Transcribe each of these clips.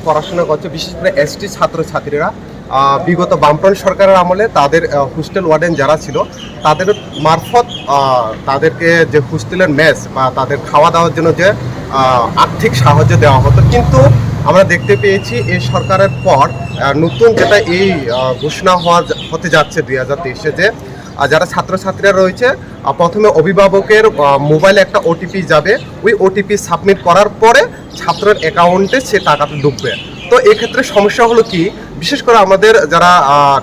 পড়াশোনা করছে, বিশেষ করে এসটি ছাত্রছাত্রীরা বিগত বামফ্রন্ট সরকারের আমলে তাদের হোস্টেল ওয়ার্ডেন যারা ছিল তাদের মারফত তাদেরকে যে হোস্টেলের মেস বা তাদের খাওয়া দাওয়ার জন্য যে আর্থিক সাহায্য দেওয়া হতো, কিন্তু আমরা দেখতে পেয়েছি এই সরকারের পর নতুন যেটা এই ঘোষণা হতে যাচ্ছে 2023-এ যে যারা ছাত্রছাত্রীরা রয়েছে প্রথমে অভিভাবকের মোবাইলে একটা ওটিপি যাবে, ওই ওটিপি সাবমিট করার পরে ছাত্রের অ্যাকাউন্টে সে টাকাটা ঢুকবে। তো এক্ষেত্রে সমস্যা হলো কি, বিশেষ করে আমাদের যারা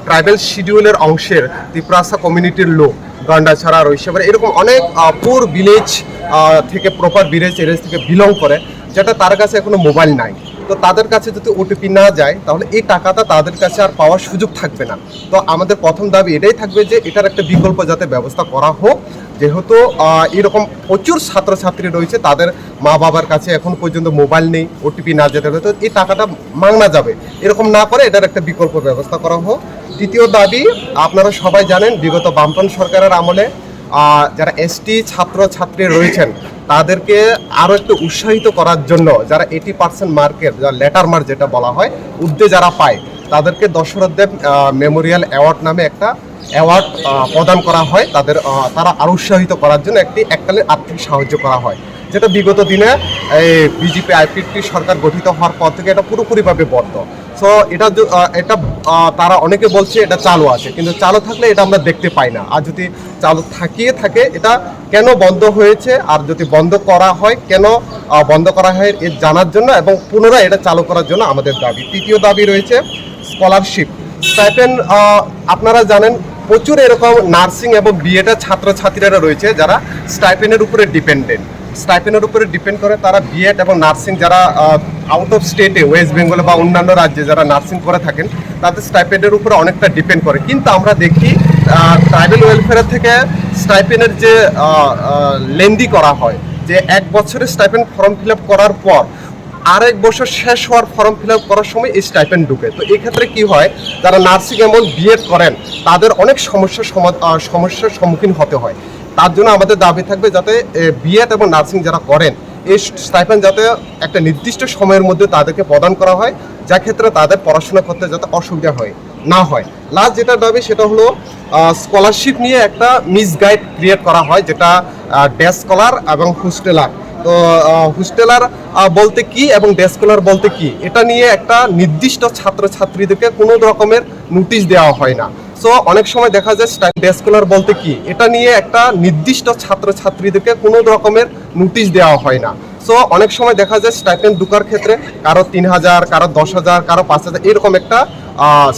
ট্রাইবাল শিডিউলের অংশের ত্রিপ্রাসা কমিউনিটির লোক গন্ডাছড়া রয়েছে, এরকম অনেক পুর ভিলেজ থেকে প্রপার ভিলেজ এরিয়া থেকে বিলং করে, যেটা তার কাছে এখনো মোবাইল নাই। তো তাদের কাছে যদি ওটিপি না যায় তাহলে এই টাকাটা তাদের কাছে আর পাওয়ার সুযোগ থাকবে না। তো আমাদের প্রথম দাবি এটাই থাকবে যে এটার একটা বিকল্প যাতে ব্যবস্থা করা হোক, যেহেতু এরকম প্রচুর ছাত্রছাত্রী রয়েছে তাদের মা বাবার কাছে এখন পর্যন্ত মোবাইল নেই, ওটিপি না যেতে হবে, তো এই টাকাটা মাংনা যাবে, এরকম না করে এটার একটা বিকল্প ব্যবস্থা করা হোক। দ্বিতীয় দাবি, আপনারা সবাই জানেন বিগত বামফ্রন্ট সরকারের আমলে যারা এসটি ছাত্রছাত্রী রয়েছেন তাদেরকে আরও একটু উৎসাহিত করার জন্য যারা 80% মার্কের যা লেটার মার্ক যেটা বলা হয় উর্দে যারা পায় তাদেরকে দশরথ দেব মেমোরিয়াল অ্যাওয়ার্ড নামে একটা অ্যাওয়ার্ড প্রদান করা হয়, তারা আরও উৎসাহিত করার জন্য এককালীন আর্থিক সাহায্য করা হয়, যেটা বিগত দিনে এই বিজেপি আইপিটি সরকার গঠিত হওয়ার পর থেকে এটা পুরোপুরিভাবে বন্ধ। সো এটা তারা অনেকে বলছে এটা চালু আছে, কিন্তু চালু থাকলে এটা আমরা দেখতে পাই না। আর যদি চালু থাকে এটা কেন বন্ধ হয়েছে, আর যদি বন্ধ করা হয় কেন বন্ধ করা হয় এর জানার জন্য এবং পুনরায় এটা চালু করার জন্য আমাদের দাবি। তৃতীয় দাবি রয়েছে স্কলারশিপ স্টাইপেন্ড। আপনারা জানেন প্রচুর এরকম নার্সিং এবং বিএডের ছাত্রছাত্রীরা রয়েছে যারা স্টাইপেন্ডের উপরে ডিপেন্ড করে, তারা বিএড এবং নার্সিং যারা আউট অফ স্টেটে ওয়েস্ট বেঙ্গলে বা অন্যান্য রাজ্যে যারা নার্সিং করে থাকেন তাদের স্টাইপেন্ডের উপরে অনেকটা ডিপেন্ড করে। কিন্তু আমরা দেখি ট্রাইবাল ওয়েলফেয়ার থেকে স্টাইপেন্ডের যে লেন্দি করা হয়, যে 1 বছরের স্টাইপেন্ড ফর্ম ফিল আপ করার পর আরেক বছর শেষ হওয়ার ফর্ম ফিল আপ করার সময় এই স্টাইপেন্ড ঢুকে। তো এই ক্ষেত্রে কি হয়, যারা নার্সিং এবং বিএড করেন তাদের অনেক সমস্যার সম্মুখীন হতে হয়। তার জন্য আমাদের দাবি থাকবে যাতে বিএড এবং নার্সিং যারা করেন এই স্টাইপেন্ড যাতে একটা নির্দিষ্ট সময়ের মধ্যে তাদেরকে প্রদান করা হয়, যা ক্ষেত্রে তাদের পড়াশোনা করতে যাতে অসুবিধা না হয়। লাস্ট যেটা দাবি সেটা হলো স্কলারশিপ নিয়ে একটা মিসগাইড ক্রিয়েট করা হয়, যেটা ডে স্কলার এবং হোস্টেলার। তো হোস্টেলার বলতে কি এবং ডে স্কলার বলতে কি, এটা নিয়ে একটা নির্দিষ্ট ছাত্রছাত্রীদেরকে কোনো রকমের নোটিশ দেওয়া হয় না। সো অনেক সময় দেখা যায় ডে স্কলার বলতে কি, এটা নিয়ে একটা নির্দিষ্ট ছাত্রছাত্রীদেরকে কোনো রকমের নোটিশ দেওয়া হয় না। সো অনেক সময় দেখা যায় স্টাইপেন্ড ঢোকার ক্ষেত্রে কারো 3000, কারো 10,000, কারো 5000 এরকম একটা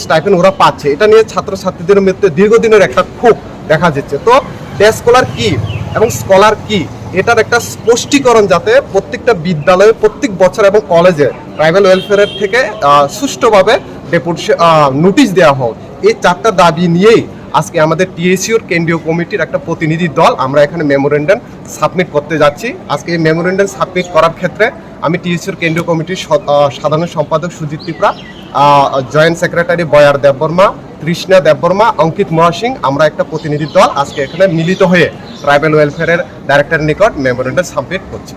স্টাইপেন্ড ওরা পাচ্ছে। এটা নিয়ে ছাত্রছাত্রীদের মধ্যে দীর্ঘদিনের একটা ক্ষোভ দেখা যাচ্ছে। তো ডে স্কলার কি এবং স্কলার কি এটার একটা স্পষ্টীকরণ যাতে প্রত্যেকটা বিদ্যালয়ে প্রত্যেক বছর এবং কলেজে ট্রাইবাল ওয়েলফেয়ারের থেকে সুষ্ঠুভাবে নোটিশ দেওয়া হোক, এই 4টা দাবি নিয়েই আজকে আমাদের টিএসইউর কেন্দ্রীয় কমিটির একটা প্রতিনিধি দল আমরা এখানে মেমোরেন্ডাম সাবমিট করতে যাচ্ছি। আজকে এই মেমোরেন্ডাম সাবমিট করার ক্ষেত্রে আমি টিএসইউর কেন্দ্রীয় কমিটির সাধারণ সম্পাদক সুজিত ত্রিপুরা, জয়েন্ট সেক্রেটারি বয়ার দেববর্মা, কৃষ্ণা দেববর্মা, অঙ্কিত মহাসিং, আমরা একটা প্রতিনিধি দল আজকে এখানে মিলিত হয়ে ট্রাইবাল ওয়েলফেয়ারের ডাইরেক্টরের নিকট মেমোরেন্ডাম সাবমিট করছি।